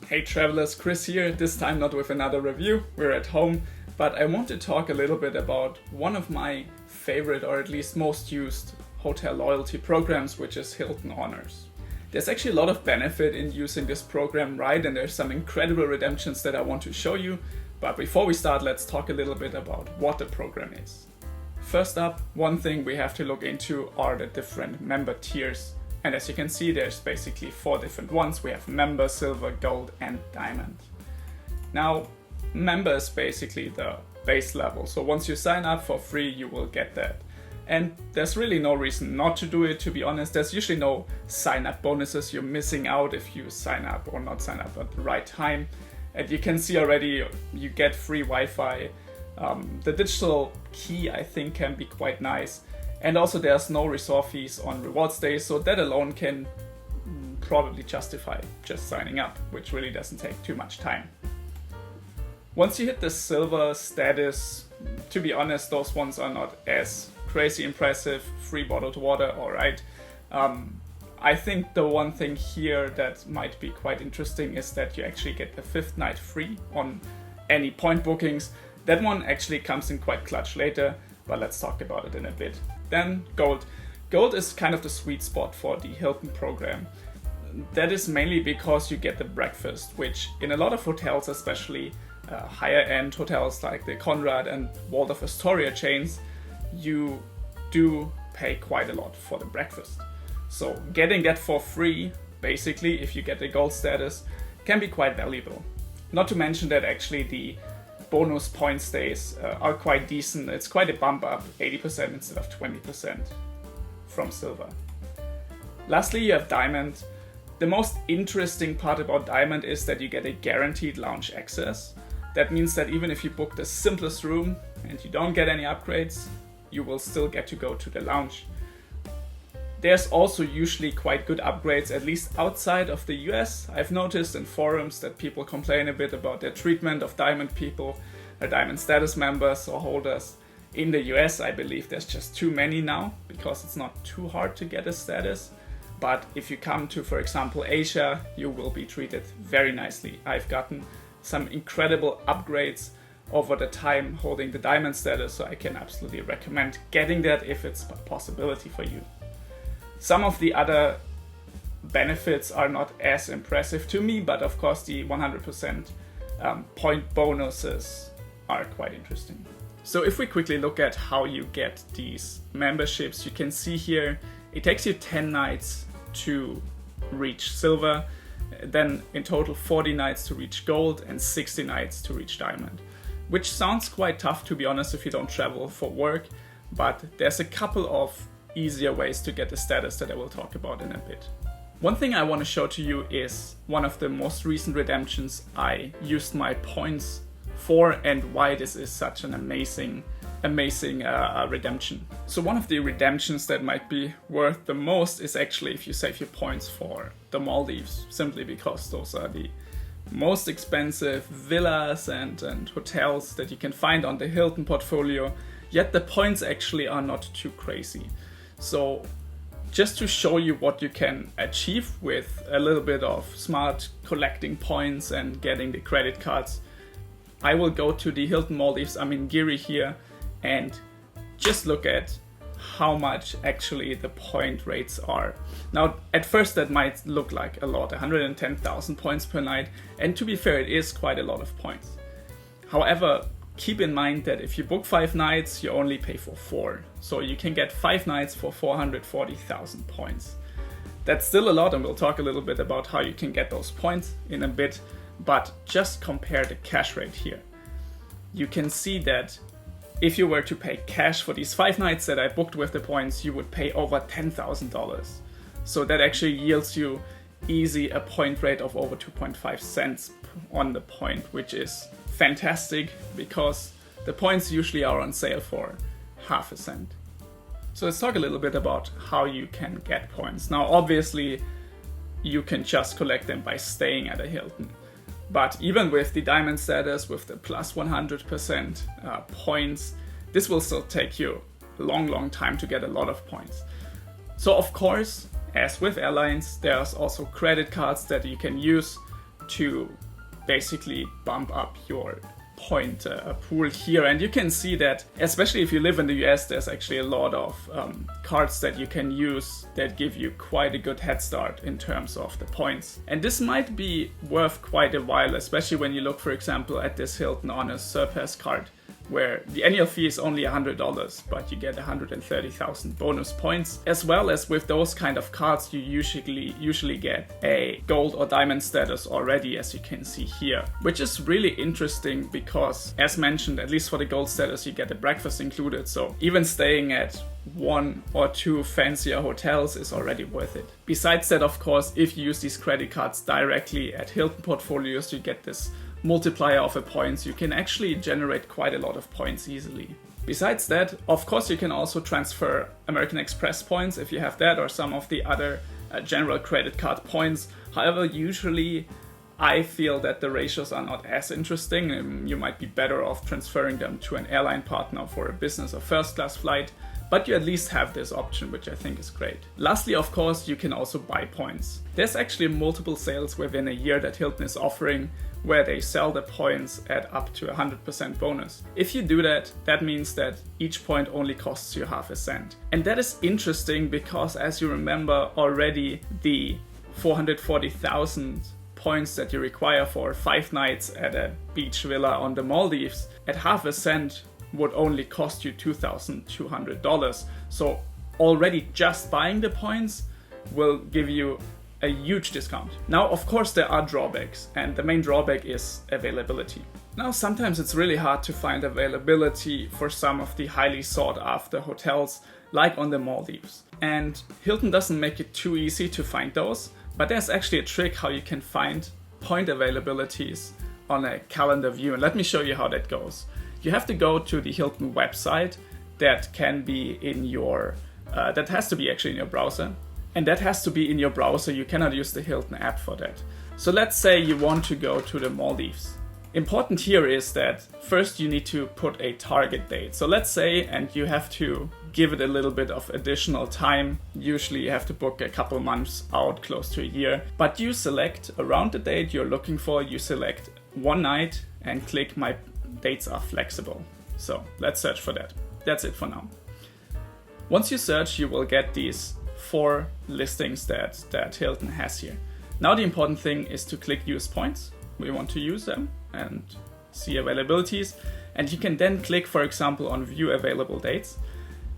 Hey travelers, Chris here, this time not with another review, we're at home, but I want to talk a little bit about one of my favorite or at least most used hotel loyalty programs, which is Hilton Honors. There's actually a lot of benefit in using this program, right? And there's some incredible redemptions that I want to show you, but before we start, let's talk a little bit about what the program is. First up, one thing we have to look into are the different member tiers. And as you can see, there's basically 4 different ones. We have member, silver, gold, and diamond. Now, member is basically the base level. So once you sign up for free, you will get that. And there's really no reason not to do it, to be honest. There's usually no sign-up bonuses you're missing out if you sign up or not sign up at the right time. And you can see already you get free Wi-Fi. The digital key, I think, can be quite nice. And also there's no resort fees on rewards days, so that alone can probably justify just signing up, which really doesn't take too much time. Once you hit the silver status, to be honest, those ones are not as crazy impressive. Free bottled water, alright. I think the one thing here that might be quite interesting is that you actually get the 5th night free on any point bookings. That one actually comes in quite clutch later, but let's talk about it in a bit. Then gold. Gold is kind of the sweet spot for the Hilton program. That is mainly because you get the breakfast, which in a lot of hotels, especially higher end hotels like the Conrad and Waldorf Astoria chains, you do pay quite a lot for the breakfast. So getting that for free, basically, if you get the gold status, can be quite valuable. Not to mention that actually the bonus point stays are quite decent. It's quite a bump up, 80% instead of 20% from silver. Lastly, you have diamond. The most interesting part about diamond is that you get a guaranteed lounge access. That means that even if you book the simplest room and you don't get any upgrades, you will still get to go to the lounge. There's also usually quite good upgrades, at least outside of the US. I've noticed in forums that people complain a bit about their treatment of diamond people, or diamond status members or holders. In the US, I believe there's just too many now, because it's not too hard to get a status. But if you come to, for example, Asia, you will be treated very nicely. I've gotten some incredible upgrades over the time holding the diamond status, so I can absolutely recommend getting that if it's a possibility for you. Some of the other benefits are not as impressive to me, but of course the 100% point bonuses are quite interesting. So if we quickly look at how you get these memberships, you can see here it takes you 10 nights to reach silver, then in total 40 nights to reach gold and 60 nights to reach diamond, which sounds quite tough, to be honest, if you don't travel for work, but there's a couple of easier ways to get the status that I will talk about in a bit. One thing I want to show to you is one of the most recent redemptions I used my points for and why this is such an amazing redemption. So one of the redemptions that might be worth the most is actually if you save your points for the Maldives, simply because those are the most expensive villas and hotels that you can find on the Hilton portfolio, yet the points actually are not too crazy. So just to show you what you can achieve with a little bit of smart collecting points and getting the credit cards, I will go to the Hilton Maldives. I'm in Giri here, and just look at how much actually the point rates are. Now, at first that might look like a lot, 110,000 points per night, and to be fair, it is quite a lot of points. However, keep in mind that if you book 5 nights, you only pay for 4. So you can get 5 nights for 440,000 points. That's still a lot, and we'll talk a little bit about how you can get those points in a bit, but just compare the cash rate here. You can see that if you were to pay cash for these 5 nights that I booked with the points, you would pay over $10,000. So that actually yields you easy a point rate of over 2.5 cents on the point, which is fantastic because the points usually are on sale for half a cent. So let's talk a little bit about how you can get points. Now, obviously, you can just collect them by staying at a Hilton. But even with the diamond status, with the plus 100% points, this will still take you a long time to get a lot of points. So of course, as with airlines, there's also credit cards that you can use to basically bump up your point pool here. And you can see that, especially if you live in the US, there's actually a lot of cards that you can use that give you quite a good head start in terms of the points. And this might be worth quite a while, especially when you look, for example, at this Hilton Honors Surpass card, where the annual fee is only $100, but you get 130,000 bonus points. As well as with those kind of cards, you usually get a gold or diamond status already, as you can see here, which is really interesting because, as mentioned, at least for the gold status, you get a breakfast included. So even staying at 1 or 2 fancier hotels is already worth it. Besides that, of course, if you use these credit cards directly at Hilton portfolios, you get this multiplier of the points. You can actually generate quite a lot of points easily. Besides that, of course, you can also transfer American Express points if you have that, or some of the other general credit card points. However, usually I feel that the ratios are not as interesting. You might be better off transferring them to an airline partner for a business or first class flight, but you at least have this option, which I think is great. Lastly, of course, you can also buy points. There's actually multiple sales within a year that Hilton is offering where they sell the points at up to 100% bonus. If you do that, that means that each point only costs you half a cent. And that is interesting because, as you remember already, the 440,000 points that you require for 5 nights at a beach villa on the Maldives at half a cent would only cost you $2,200. So already just buying the points will give you a huge discount. Now, of course, there are drawbacks, and the main drawback is availability. Now, sometimes it's really hard to find availability for some of the highly sought after hotels, like on the Maldives. And Hilton doesn't make it too easy to find those, but there's actually a trick how you can find point availabilities on a calendar view. And let me show you how that goes. You have to go to the Hilton website that can be in your, that has to be actually in your browser. And that has to be in your browser. You cannot use the Hilton app for that. So let's say you want to go to the Maldives. Important here is that first you need to put a target date. So let's say, and you have to give it a little bit of additional time. Usually you have to book a couple months out, close to a year. But you select around the date you're looking for, you select one night and click My Dates Are Flexible. So let's search for that. That's it for now. Once you search, you will get these 4 listings that Hilton has here. Now the important thing is to click Use Points. We want to use them and see availabilities. And you can then click, for example, on View Available Dates.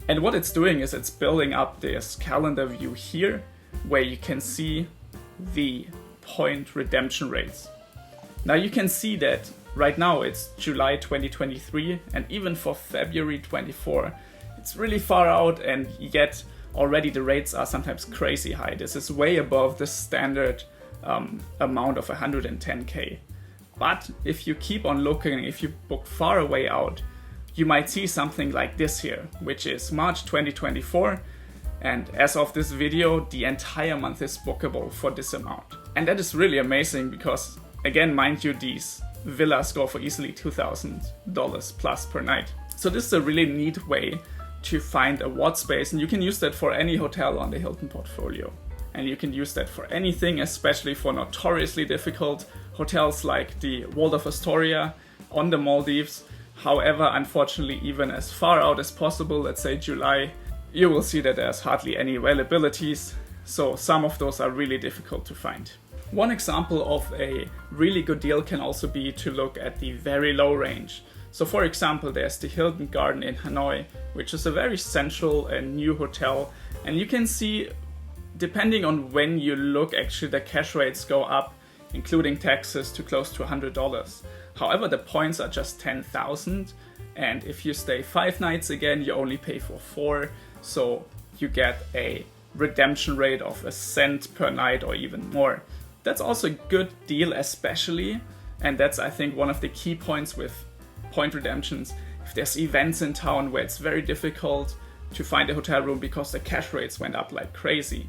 And what it's doing is it's building up this calendar view here where you can see the point redemption rates. Now you can see that right now it's July 2023, and even for February 24, it's really far out, and yet already the rates are sometimes crazy high. This is way above the standard amount of 110K. But if you keep on looking, if you book far away out, you might see something like this here, which is March 2024. And as of this video, the entire month is bookable for this amount. And that is really amazing because, again, mind you, these villas go for easily $2,000 plus per night. So this is a really neat way to find a ward space, and you can use that for any hotel on the Hilton portfolio. And you can use that for anything, especially for notoriously difficult hotels like the Waldorf Astoria on the Maldives. However, unfortunately, even as far out as possible, let's say July, you will see that there's hardly any availabilities. So some of those are really difficult to find. One example of a really good deal can also be to look at the very low range. So for example, there's the Hilton Garden in Hanoi, which is a very central and new hotel. And you can see, depending on when you look, actually the cash rates go up, including taxes, to close to $100. However, the points are just 10,000. And if you stay 5 nights again, you only pay for 4. So you get a redemption rate of a cent per night or even more. That's also a good deal, especially, and that's, I think, one of the key points with point redemptions. If there's events in town where it's very difficult to find a hotel room because the cash rates went up like crazy.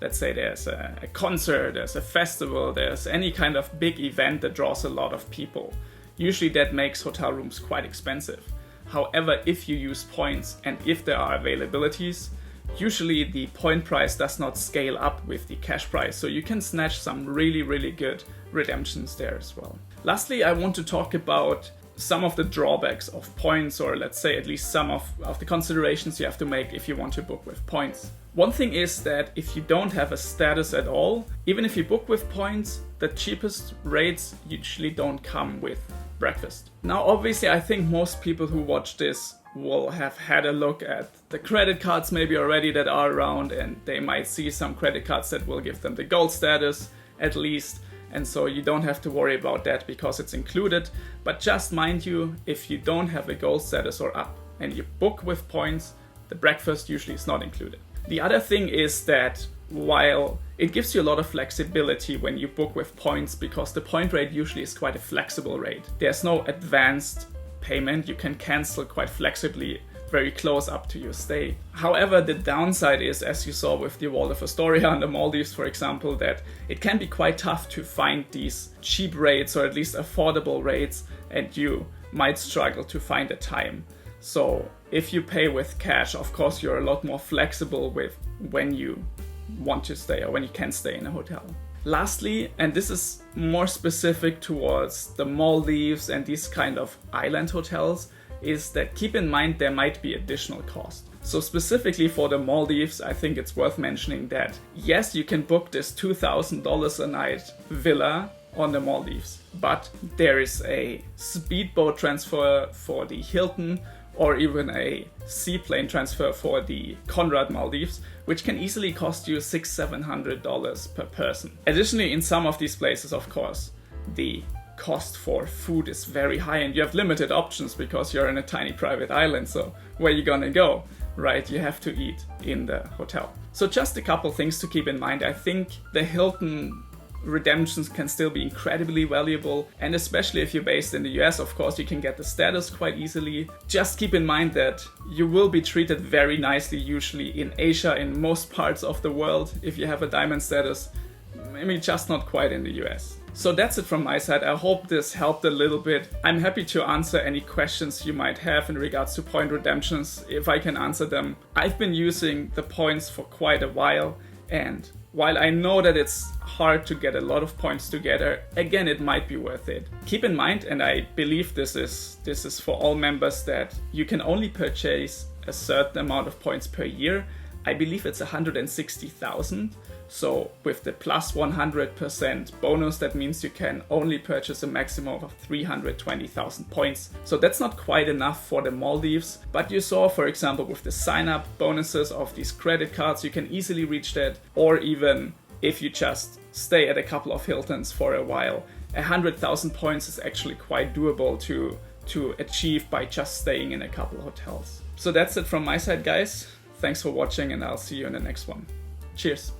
Let's say there's a concert, there's a festival, there's any kind of big event that draws a lot of people. Usually that makes hotel rooms quite expensive. However, if you use points and if there are availabilities, usually the point price does not scale up with the cash price. So you can snatch some really, really good redemptions there as well. Lastly, I want to talk about some of the drawbacks of points, or let's say at least some of the considerations you have to make if you want to book with points. One thing is that if you don't have a status at all, even if you book with points, the cheapest rates usually don't come with breakfast. Now, obviously, I think most people who watch this will have had a look at the credit cards maybe already that are around, and they might see some credit cards that will give them the gold status at least. And so you don't have to worry about that because it's included. But just mind you, if you don't have a gold status or up and you book with points, the breakfast usually is not included. The other thing is that while it gives you a lot of flexibility when you book with points, because the point rate usually is quite a flexible rate. There's no advanced payment. You can cancel quite flexibly very close up to your stay. However, the downside is, as you saw with the Waldorf Astoria on the Maldives, for example, that it can be quite tough to find these cheap rates or at least affordable rates, and you might struggle to find a time. So if you pay with cash, of course, you're a lot more flexible with when you want to stay or when you can stay in a hotel. Lastly, and this is more specific towards the Maldives and these kind of island hotels, is that keep in mind there might be additional cost. So specifically for the Maldives, I think it's worth mentioning that yes, you can book this $2,000 a night villa on the Maldives, but there is a speedboat transfer for the Hilton or even a seaplane transfer for the Conrad Maldives, which can easily cost you $600-700 per person. Additionally, in some of these places, of course, the cost for food is very high and you have limited options because you're in a tiny private island. So where are you gonna go, right? You have to eat in the hotel. So just a couple things to keep in mind. I think the Hilton redemptions can still be incredibly valuable, and especially if you're based in the US, of course, you can get the status quite easily. Just keep in mind that you will be treated very nicely usually in Asia, in most parts of the world, if you have a diamond status, maybe just not quite in the US. So that's it from my side. I hope this helped a little bit. I'm happy to answer any questions you might have in regards to point redemptions, if I can answer them. I've been using the points for quite a while, and while I know that it's hard to get a lot of points together, again, it might be worth it. Keep in mind, and I believe this is for all members, that you can only purchase a certain amount of points per year. I believe it's 160,000. So with the plus 100% bonus, that means you can only purchase a maximum of 320,000 points. So that's not quite enough for the Maldives, but you saw, for example, with the sign-up bonuses of these credit cards, you can easily reach that, or even if you just stay at a couple of Hiltons for a while, 100,000 points is actually quite doable to achieve by just staying in a couple of hotels. So that's it from my side, guys. Thanks for watching, and I'll see you in the next one. Cheers.